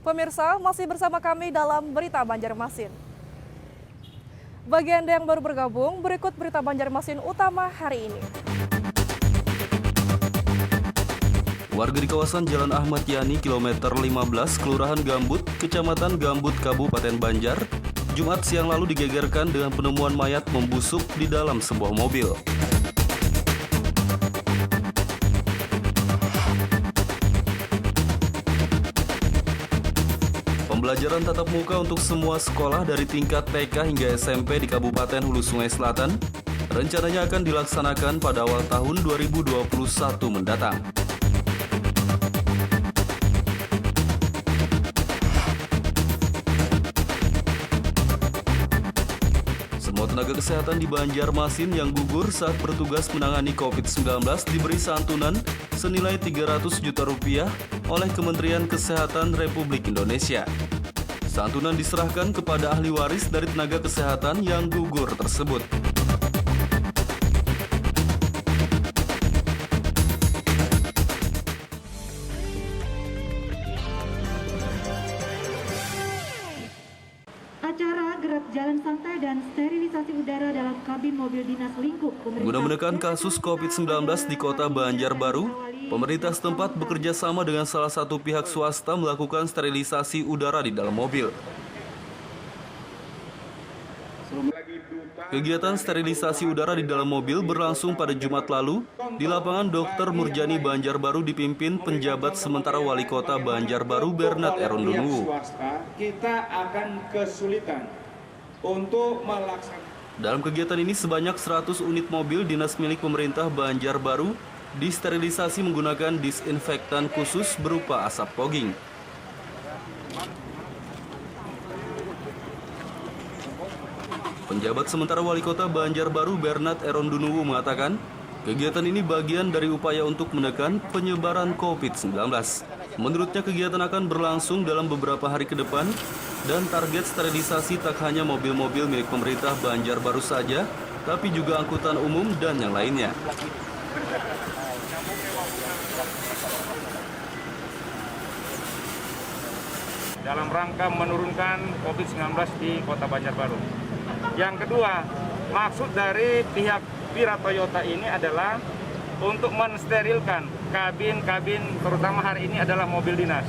Pemirsa, masih bersama kami dalam Berita Banjarmasin. Bagi Anda yang baru bergabung, berikut Berita Banjarmasin utama hari ini. Warga di kawasan Jalan Ahmad Yani, kilometer 15, Kelurahan Gambut, Kecamatan Gambut, Kabupaten Banjar, Jumat siang lalu digegerkan dengan penemuan mayat membusuk di dalam sebuah mobil. Pembelajaran tatap muka untuk semua sekolah dari tingkat TK hingga SMP di Kabupaten Hulu Sungai Selatan rencananya akan dilaksanakan pada awal tahun 2021 mendatang. Semua tenaga kesehatan di Banjarmasin yang gugur saat bertugas menangani COVID-19 diberi santunan senilai 300 juta rupiah oleh Kementerian Kesehatan Republik Indonesia. Santunan diserahkan kepada ahli waris dari tenaga kesehatan yang gugur tersebut. Acara gerak jalan santai dan sterilisasi udara dalam kabin mobil dinas lingkup Guna menekan kasus COVID-19 di kota Banjarbaru, pemerintah setempat bekerja sama dengan salah satu pihak swasta melakukan sterilisasi udara di dalam mobil. Kegiatan sterilisasi udara di dalam mobil berlangsung pada Jumat lalu di lapangan Dr. Murjani Banjarbaru dipimpin penjabat sementara Wali Kota Banjarbaru Bernard Erundunuwu. Kita akan kesulitan untuk melaksanakan. Dalam kegiatan ini sebanyak 100 unit mobil dinas milik pemerintah Banjarbaru disterilisasi menggunakan disinfektan khusus berupa asap fogging. Penjabat sementara Wali Kota Banjarbaru Bernard Erundunuwu mengatakan, kegiatan ini bagian dari upaya untuk menekan penyebaran COVID-19. Menurutnya kegiatan akan berlangsung dalam beberapa hari ke depan dan target sterilisasi tak hanya mobil-mobil milik pemerintah Banjarbaru saja, tapi juga angkutan umum dan yang lainnya. Dalam rangka menurunkan COVID-19 di Kota Banjarbaru. Yang kedua, maksud dari pihak Vira Toyota ini adalah untuk mensterilkan kabin-kabin, terutama hari ini adalah mobil dinas.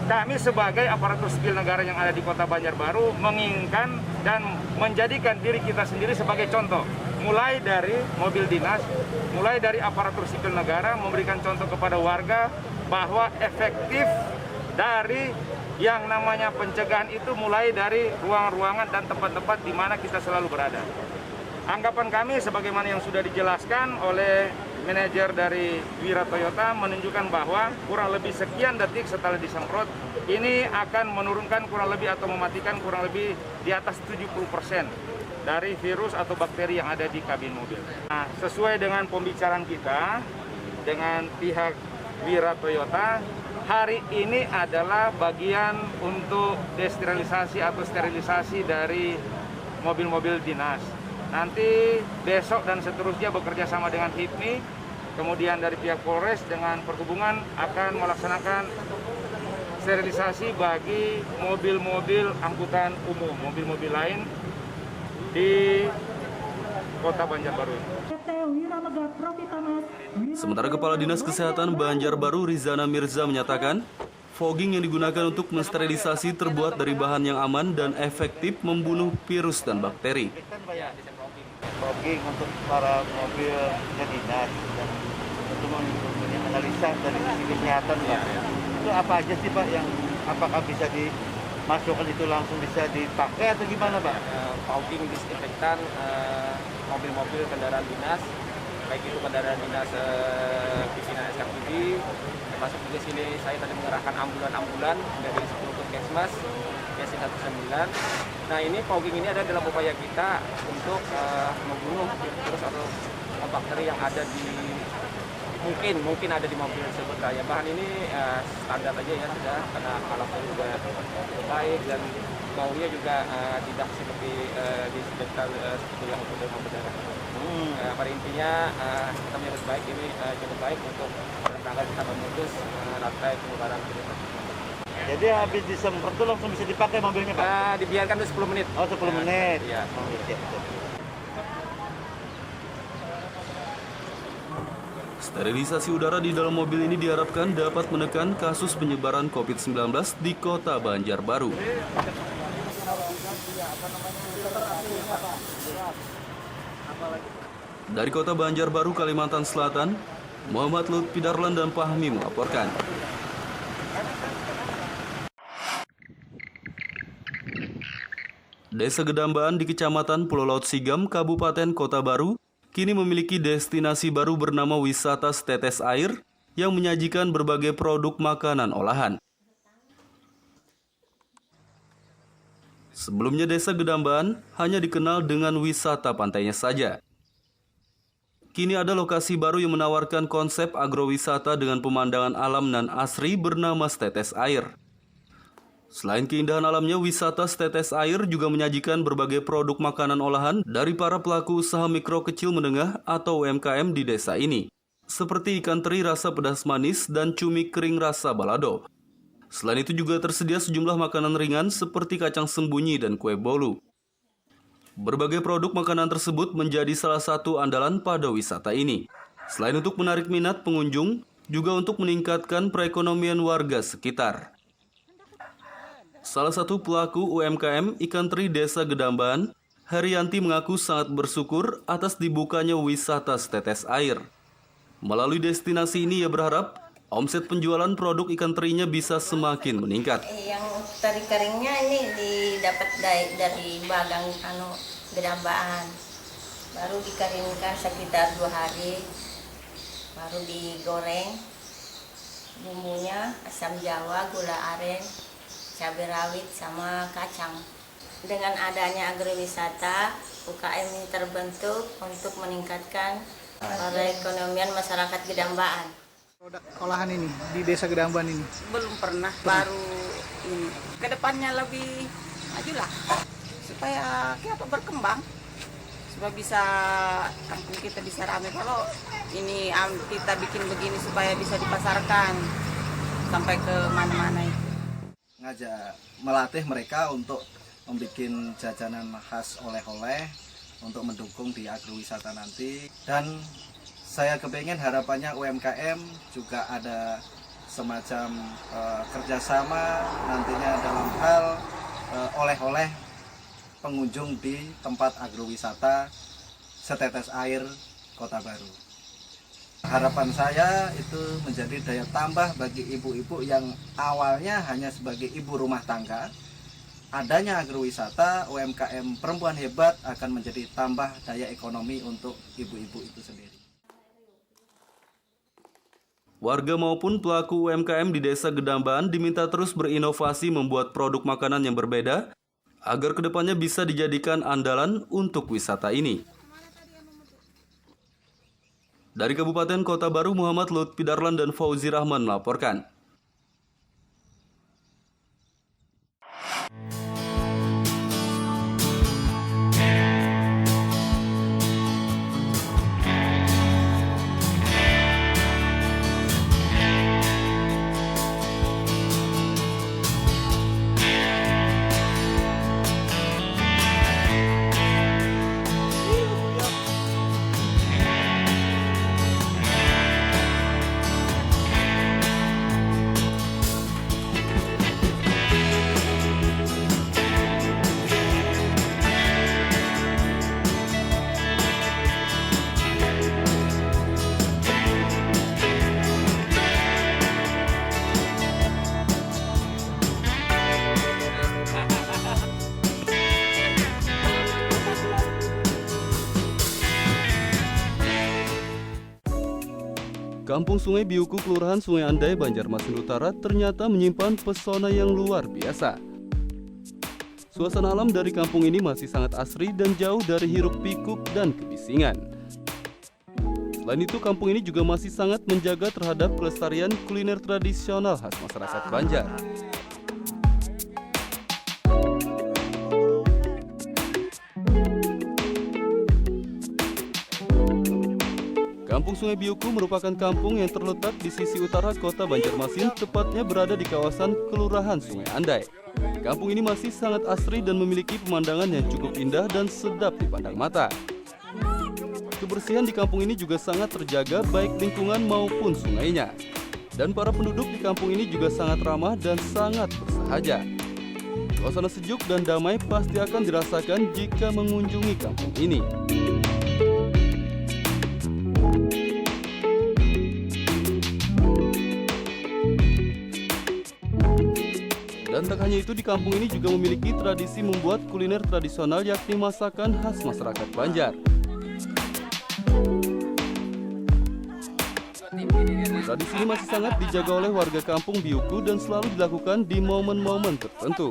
Kami sebagai aparatur sipil negara yang ada di Kota Banjarbaru menginginkan dan menjadikan diri kita sendiri sebagai contoh. Mulai dari mobil dinas, mulai dari aparatur sipil negara memberikan contoh kepada warga bahwa efektif dari yang namanya pencegahan itu mulai dari ruang-ruangan dan tempat-tempat di mana kita selalu berada. Anggapan kami sebagaimana yang sudah dijelaskan oleh manajer dari Vira Toyota menunjukkan bahwa kurang lebih sekian detik setelah disemprot ini akan menurunkan kurang lebih atau mematikan kurang lebih di atas 70% dari virus atau bakteri yang ada di kabin mobil. Nah, sesuai dengan pembicaraan kita dengan pihak Vira Toyota, hari ini adalah bagian untuk desterilisasi atau sterilisasi dari mobil-mobil dinas. Nanti besok dan seterusnya bekerja sama dengan HIPMI, kemudian dari pihak Polres dengan Perhubungan akan melaksanakan sterilisasi bagi mobil-mobil angkutan umum, mobil-mobil lain di Kota Banjarbaru. Sementara Kepala Dinas Kesehatan Banjarbaru Rizana Mirza menyatakan, fogging yang digunakan untuk mensterilisasi terbuat dari bahan yang aman dan efektif membunuh virus dan bakteri. Fogging untuk para mobil dinas dan untuk menganalisa dari sisi kesehatan, Pak. Itu apa aja sih, Pak, yang apakah bisa dimasukkan itu langsung bisa dipakai atau gimana, Pak? Fogging disinfektan mobil-mobil kendaraan dinas, baik itu kendaraan dinas pimpinan SKPD, termasuk di sini saya tadi mengerahkan ambulan-ambulan dari 10 puskesmas, YC19. Nah, ini fogging ini ada dalam upaya kita untuk membunuh virus atau bakteri yang ada di mungkin ada di mobil tersebut. Ya, bahan ini standar aja ya sudah, karena alatnya juga cukup baik dan baunya juga tidak seperti disinfektan seperti yang untuk demam berdarah. Pada intinya kita menyebut baik ini cukup baik untuk rangka kita memutus rantai penyebaran virus. Jadi habis disemprot tuh langsung bisa dipakai mobilnya, Pak? Dibiarkan dulu 10 menit. Oh, 10 menit. Iya. Oh, iya. Sterilisasi udara di dalam mobil ini diharapkan dapat menekan kasus penyebaran COVID-19 di Kota Banjarbaru. Dari Kota Banjarbaru, Kalimantan Selatan, Muhammad Lutfi Darlan dan Fahmi melaporkan. Desa Gedambaan di Kecamatan Pulau Laut Sigam, Kabupaten Kota Baru, kini memiliki destinasi baru bernama Wisata Setetes Air yang menyajikan berbagai produk makanan olahan. Sebelumnya Desa Gedambaan hanya dikenal dengan wisata pantainya saja. Kini ada lokasi baru yang menawarkan konsep agrowisata dengan pemandangan alam nan asri bernama Setetes Air. Selain keindahan alamnya, wisata Setetes Air juga menyajikan berbagai produk makanan olahan dari para pelaku usaha mikro kecil menengah atau UMKM di desa ini, seperti ikan teri rasa pedas manis dan cumi kering rasa balado. Selain itu juga tersedia sejumlah makanan ringan seperti kacang sembunyi dan kue bolu. Berbagai produk makanan tersebut menjadi salah satu andalan pada wisata ini. Selain untuk menarik minat pengunjung, juga untuk meningkatkan perekonomian warga sekitar. Salah satu pelaku UMKM ikan teri Desa Gedambaan, Herianti mengaku sangat bersyukur atas dibukanya wisata Setetes Air. Melalui destinasi ini ia berharap omset penjualan produk ikan terinya bisa semakin meningkat. Yang teri keringnya ini didapat dari bagang Gedambaan. Baru dikeringkan sekitar 2 hari, baru digoreng. Bumbunya asam jawa, gula aren, cabai rawit sama kacang. Dengan adanya agrowisata, UKM ini terbentuk untuk meningkatkan perekonomian masyarakat Gedambaan. Produk olahan ini di Desa Gedambaan ini? Belum pernah, baru ini. Kedepannya lebih maju lah, supaya kita berkembang, supaya bisa kampung kita bisa ramai. Kalau ini kita bikin begini supaya bisa dipasarkan sampai ke mana-mana itu. Ngajak melatih mereka untuk membuat jajanan khas oleh-oleh untuk mendukung di agrowisata nanti. Dan saya kepengen harapannya UMKM juga ada semacam kerjasama nantinya dalam hal oleh-oleh pengunjung di tempat agrowisata Setetes Air Kota Baru. Harapan saya itu menjadi daya tambah bagi ibu-ibu yang awalnya hanya sebagai ibu rumah tangga. Adanya agrowisata, UMKM perempuan hebat akan menjadi tambah daya ekonomi untuk ibu-ibu itu sendiri. Warga maupun pelaku UMKM di Desa Gedambaan diminta terus berinovasi membuat produk makanan yang berbeda agar kedepannya bisa dijadikan andalan untuk wisata ini. Dari Kabupaten Kota Baru, Muhammad Lutfi Darlan dan Fauzi Rahman melaporkan. Kampung Sungai Biuku, Kelurahan Sungai Andai, Banjarmasin Utara ternyata menyimpan pesona yang luar biasa. Suasana alam dari kampung ini masih sangat asri dan jauh dari hiruk pikuk dan kebisingan. Selain itu, kampung ini juga masih sangat menjaga terhadap kelestarian kuliner tradisional khas masyarakat Banjar. Kampung Sungai Biuku merupakan kampung yang terletak di sisi utara kota Banjarmasin, tepatnya berada di kawasan Kelurahan Sungai Andai. Kampung ini masih sangat asri dan memiliki pemandangan yang cukup indah dan sedap dipandang mata. Kebersihan di kampung ini juga sangat terjaga, baik lingkungan maupun sungainya. Dan para penduduk di kampung ini juga sangat ramah dan sangat bersahaja. Suasana sejuk dan damai pasti akan dirasakan jika mengunjungi kampung ini. Dan tak hanya itu, di kampung ini juga memiliki tradisi membuat kuliner tradisional, yakni masakan khas masyarakat Banjar. Tradisi ini masih sangat dijaga oleh warga kampung Biuku dan selalu dilakukan di momen-momen tertentu.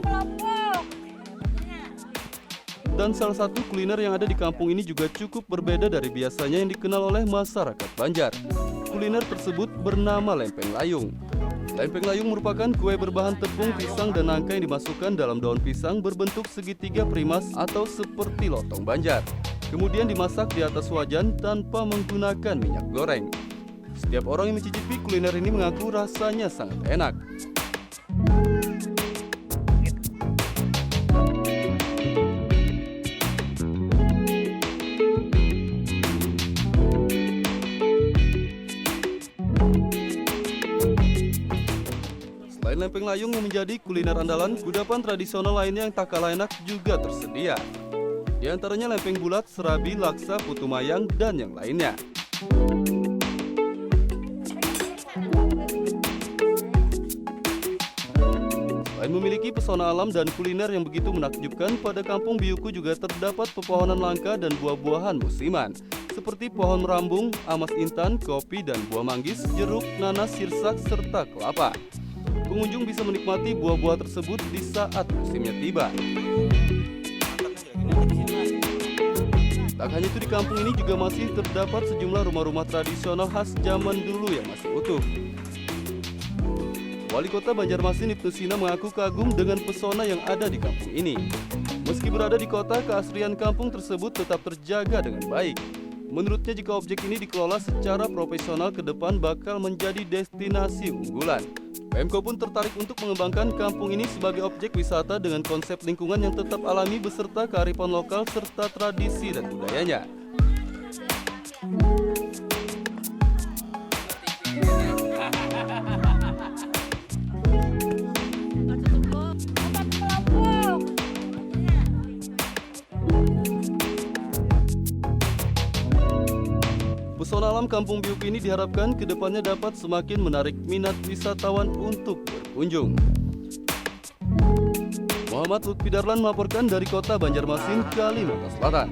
Dan salah satu kuliner yang ada di kampung ini juga cukup berbeda dari biasanya yang dikenal oleh masyarakat Banjar. Kuliner tersebut bernama lempeng layung. Lempeng layung merupakan kue berbahan tepung, pisang, dan nangka yang dimasukkan dalam daun pisang berbentuk segitiga primas atau seperti lontong Banjar. Kemudian dimasak di atas wajan tanpa menggunakan minyak goreng. Setiap orang yang mencicipi kuliner ini mengaku rasanya sangat enak. Selain lempeng layung yang menjadi kuliner andalan, kudapan tradisional lainnya yang tak kalah enak juga tersedia. Di antaranya lempeng bulat, serabi, laksa, putu mayang, dan yang lainnya. Selain memiliki pesona alam dan kuliner yang begitu menakjubkan, pada kampung Biuku juga terdapat pepohonan langka dan buah-buahan musiman, seperti pohon merambung, amas intan, kopi, dan buah manggis, jeruk, nanas, sirsak, serta kelapa. Pengunjung bisa menikmati buah-buah tersebut di saat musimnya tiba. Tak hanya itu, di kampung ini juga masih terdapat sejumlah rumah-rumah tradisional khas zaman dulu yang masih utuh. Wali Kota Banjarmasin Ibnu Sina mengaku kagum dengan pesona yang ada di kampung ini. Meski berada di kota, keasrian kampung tersebut tetap terjaga dengan baik. Menurutnya, jika objek ini dikelola secara profesional, ke depan bakal menjadi destinasi unggulan. Pemko pun tertarik untuk mengembangkan kampung ini sebagai objek wisata dengan konsep lingkungan yang tetap alami beserta kearifan lokal serta tradisi dan budayanya. Pesona alam Kampung Biuku ini diharapkan kedepannya dapat semakin menarik minat wisatawan untuk berkunjung. Muhammad Lutfi Darlan melaporkan dari Kota Banjarmasin, Kalimantan Selatan.